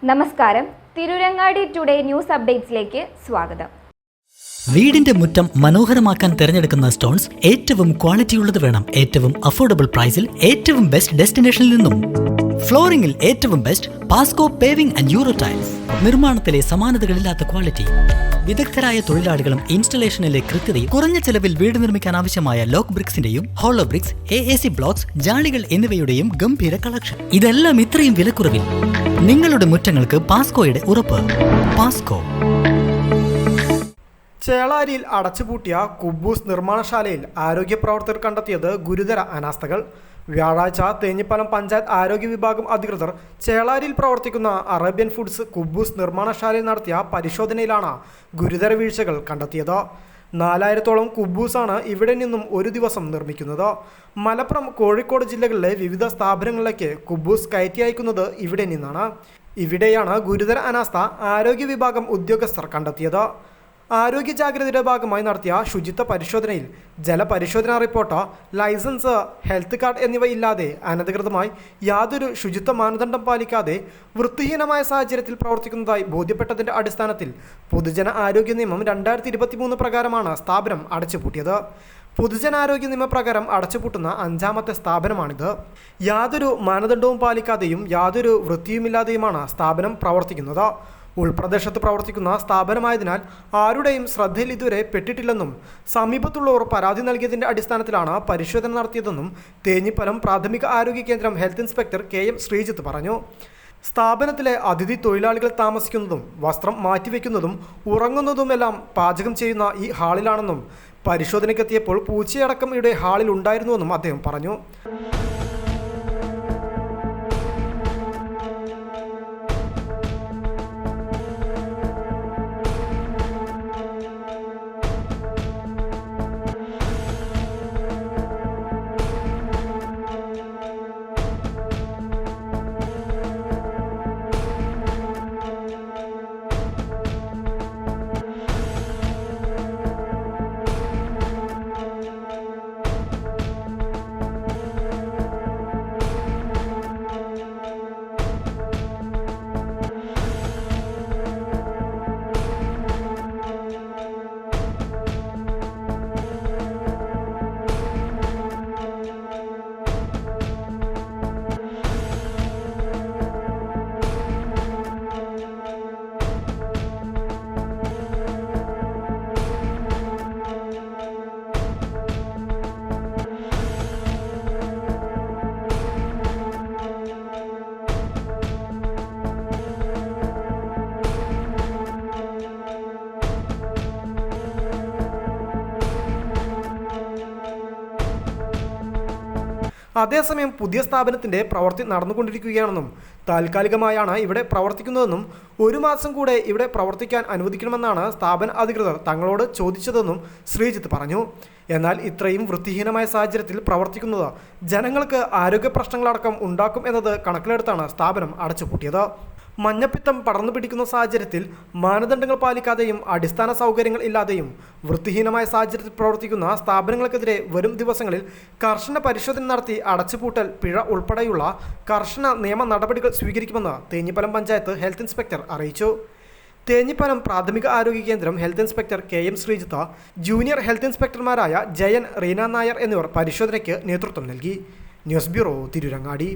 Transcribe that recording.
നമസ്കാരം, Tirurangadi today news അപ്ഡേറ്റ്സിലേക്ക് സ്വാഗതം. വീടിന്റെ മുറ്റം മനോഹരമാക്കാൻ തിരഞ്ഞെടുക്കുന്ന സ്റ്റോൺസ് ഏറ്റവും ക്വാളിറ്റിയുള്ളത് വേണം. ഏറ്റവും അഫോർഡബിൾ പ്രൈസിൽ ഏറ്റവും ബെസ്റ്റ് ഡെസ്റ്റിനേഷനിൽ നിന്നും. ഫ്ലോറിംഗിൽ ഏറ്റവും best Pasco paving and euro tiles. നിർമ്മാണത്തിലെ സമാനതകളില്ലാത്ത ക്വാളിറ്റി, വിദഗ്ധരായ തൊഴിലാളികളും ഇൻസ്റ്റലേഷനിലെ കൃത്യതയും, കുറഞ്ഞ ചെലവിൽ വീട് നിർമ്മിക്കാൻ ആവശ്യമായ ലോക്ക് ബ്രിക്സിന്റെയും ഹോളോ ബ്രിക്സ്, AAC ബ്ലോക്സ്, ജാളികൾ എന്നിവയുടെയും ഗംഭീര കളക്ഷൻ. ഇതെല്ലാം ഇത്രയും വിലക്കുറവിൽ. നിങ്ങളുടെ മുറ്റങ്ങൾക്ക് പാസ്കോയുടെ ഉറപ്പ്. പാസ്കോ. ചേളാരിയിൽ അടച്ചുപൂട്ടിയ കുബൂസ് നിർമ്മാണശാലയിൽ ആരോഗ്യ പ്രവർത്തകർ കണ്ടെത്തിയത് ഗുരുതര അനാസ്ഥകൾ. വ്യാഴാഴ്ച തേഞ്ഞിപ്പലം പഞ്ചായത്ത് ആരോഗ്യ വിഭാഗം അധികൃതർ ചേളാരിയിൽ പ്രവർത്തിക്കുന്ന അറേബ്യൻ ഫുഡ്സ് കുബൂസ് നിർമ്മാണശാലയിൽ നടത്തിയ പരിശോധനയിലാണ് ഗുരുതര വീഴ്ചകൾ കണ്ടെത്തിയത്. 4000-ഓളം കുബൂസാണ് ഇവിടെ നിന്നും ഒരു ദിവസം നിർമ്മിക്കുന്നത്. മലപ്പുറം, കോഴിക്കോട് ജില്ലകളിലെ വിവിധ സ്ഥാപനങ്ങളിലേക്ക് കുബൂസ് കയറ്റി അയക്കുന്നത് ഇവിടെ നിന്നാണ്. ഇവിടെയാണ് ഗുരുതര അനാസ്ഥ ആരോഗ്യ വിഭാഗം ഉദ്യോഗസ്ഥർ കണ്ടെത്തിയത്. ആരോഗ്യ ജാഗ്രതയുടെ ഭാഗമായി നടത്തിയ ശുചിത്വ പരിശോധനയിൽ ജലപരിശോധനാ റിപ്പോർട്ട്, ലൈസൻസ്, ഹെൽത്ത് കാർഡ് എന്നിവ ഇല്ലാതെ അനധികൃതമായി യാതൊരു ശുചിത്വ മാനദണ്ഡം പാലിക്കാതെ വൃത്തിഹീനമായ സാഹചര്യത്തിൽ പ്രവർത്തിക്കുന്നതായി ബോധ്യപ്പെട്ടതിൻ്റെ അടിസ്ഥാനത്തിൽ പൊതുജന ആരോഗ്യ നിയമം 2023 പ്രകാരമാണ് സ്ഥാപനം അടച്ചുപൂട്ടിയത്. പൊതുജനാരോഗ്യ നിയമപ്രകാരം അടച്ചുപൂട്ടുന്ന 5ാമത്തെ സ്ഥാപനമാണിത്. യാതൊരു മാനദണ്ഡവും പാലിക്കാതെയും യാതൊരു വൃത്തിയുമില്ലാതെയുമാണ് സ്ഥാപനം പ്രവർത്തിക്കുന്നത്. ഉൾപ്രദേശത്ത് പ്രവർത്തിക്കുന്ന സ്ഥാപനമായതിനാൽ ആരുടെയും ശ്രദ്ധയിൽ ഇതുവരെ പെട്ടിട്ടില്ലെന്നും സമീപത്തുള്ളവർ പരാതി നൽകിയതിൻ്റെ അടിസ്ഥാനത്തിലാണ് പരിശോധന നടത്തിയതെന്നും തേഞ്ഞിപ്പലം പ്രാഥമിക ആരോഗ്യ കേന്ദ്രം ഹെൽത്ത് ഇൻസ്പെക്ടർ KM ശ്രീജിത്ത് പറഞ്ഞു. സ്ഥാപനത്തിലെ അതിഥി തൊഴിലാളികൾ താമസിക്കുന്നതും വസ്ത്രം മാറ്റിവെക്കുന്നതും ഉറങ്ങുന്നതുമെല്ലാം പാചകം ചെയ്യുന്ന ഈ ഹാളിലാണെന്നും പരിശോധനയ്ക്കെത്തിയപ്പോൾ പൂച്ചയടക്കം ഇവിടെ ഹാളിൽ ഉണ്ടായിരുന്നുവെന്നും അദ്ദേഹം പറഞ്ഞു. അതേസമയം പുതിയ സ്ഥാപനത്തിൻ്റെ പ്രവൃത്തി നടന്നുകൊണ്ടിരിക്കുകയാണെന്നും താൽക്കാലികമായാണ് ഇവിടെ പ്രവർത്തിക്കുന്നതെന്നും 1 മാസം കൂടെ ഇവിടെ പ്രവർത്തിക്കാൻ അനുവദിക്കണമെന്നാണ് സ്ഥാപന അധികൃതർ തങ്ങളോട് ചോദിച്ചതെന്നും ശ്രീജിത്ത് പറഞ്ഞു. എന്നാൽ ഇത്രയും വൃത്തിഹീനമായ സാഹചര്യത്തിൽ പ്രവർത്തിക്കുന്നത് ജനങ്ങൾക്ക് ആരോഗ്യ പ്രശ്നങ്ങളടക്കം ഉണ്ടാക്കും എന്നത് കണക്കിലെടുത്താണ് സ്ഥാപനം അടച്ചുപൂട്ടിയത്. മഞ്ഞപ്പിത്തം പടർന്നു പിടിക്കുന്ന സാഹചര്യത്തിൽ മാനദണ്ഡങ്ങൾ പാലിക്കാതെയും അടിസ്ഥാന സൗകര്യങ്ങൾ ഇല്ലാതെയും വൃത്തിഹീനമായ സാഹചര്യത്തിൽ പ്രവർത്തിക്കുന്ന സ്ഥാപനങ്ങൾക്കെതിരെ വരും ദിവസങ്ങളിൽ കർശന പരിശോധന നടത്തി അടച്ചുപൂട്ടൽ, പിഴ ഉൾപ്പെടെയുള്ള കർശന നിയമ നടപടികൾ സ്വീകരിക്കുമെന്ന് തേഞ്ഞിപ്പലം പഞ്ചായത്ത് ഹെൽത്ത് ഇൻസ്പെക്ടർ അറിയിച്ചു. തേഞ്ഞിപ്പലം പ്രാഥമിക ആരോഗ്യ കേന്ദ്രം health inspector KM Sreejith, junior health ഇൻസ്പെക്ടർമാരായ ജയൻ, റീന നായർ എന്നിവർ പരിശോധനയ്ക്ക് നേതൃത്വം നൽകി. News bureau, Tirurangadi.